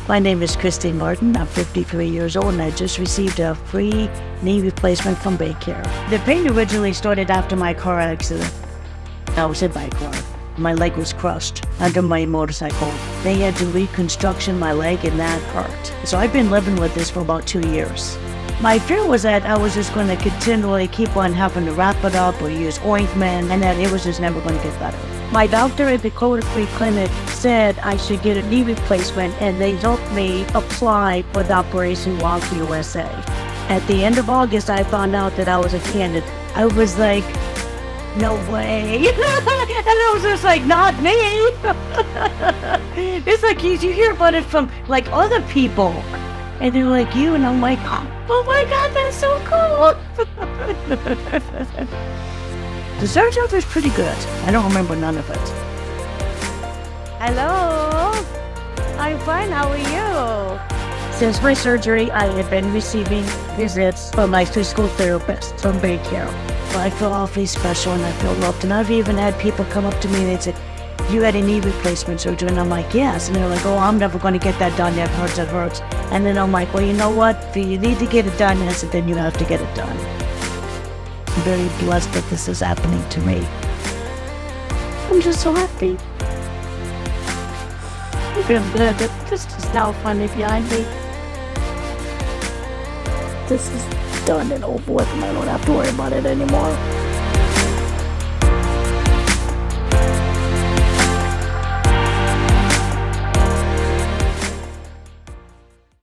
My name is Christine Martin. I'm 53 years old and I just received a free knee replacement from Baycare. The pain originally started after my car accident. I was hit by a car. My leg was crushed under my motorcycle. They had to reconstruction my leg and that hurt. So I've been living with this for about 2 years. My fear was that I was just going to continually keep on having to wrap it up or use ointment and that it was just never going to get better. My doctor at the Coda Free Clinic said I should get a knee replacement and they helped me apply for the Operation Walk USA. At the end of August, I found out that I was a candidate. I was like, no way. And I was just like, not me. It's like you hear about it from like other people. And they're like you, and I'm like, oh my God, that's so cool. The surgery was pretty good. I don't remember none of it. Hello. I'm fine. How are you? Since my surgery, I have been receiving visits from my physical therapist from Baycare. I feel awfully special and I feel loved. And I've even had people come up to me and they said, you had a knee replacement surgery? And I'm like, yes. And they're like, oh, I'm never going to get that done. That hurts, it hurts. And then I'm like, well, you know what? If you need to get it done, I said, then you have to get it done. I'm very blessed that this is happening to me. I'm just so happy. I feel good that this is now finally behind me. This is done and over with and I don't have to worry about it anymore.